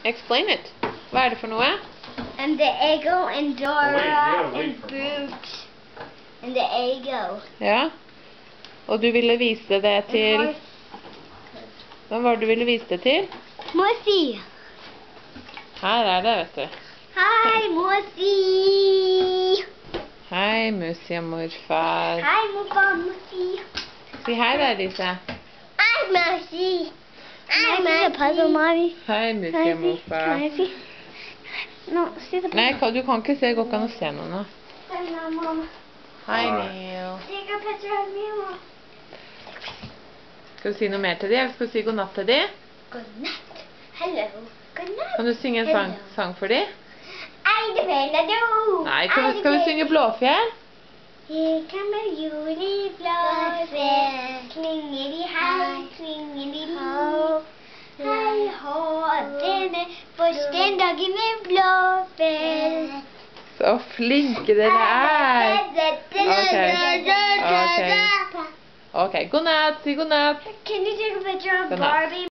Explain it. Hva det for noe? And the Eggo and Dora and Brooks and the Eggo. Ja. Og du ville vise det til... Hvem var det du ville vise det til? Mosi. Her det, vet du. Hei, Mosi. Hei, Musi og morfar. Hei, morfar, Mosi. Si hei da, Lise. Hei, Mosi. Hei, Mosi. Hei, Musi og morfar. Kan jeg si? Nå, si det på. Nei, du kan ikke se. Det går ikke an å se noe nå. Mamma. Hei, Neil. Take a picture of me, Mom. Skal du si noe mer til dem? Skal du si god natt til dem? Good night. Hello. Good night. Kan du synge en sang for dem? Nei, skal vi synge Blåfjell? Her kommer juli blåfjell, klingelig hei, klingelig ho. Hei hå, denne første dagen med Blåfjell. Så flinke dere er! Ok, god natt, si god natt. Can you take a picture of Good night. Barbie?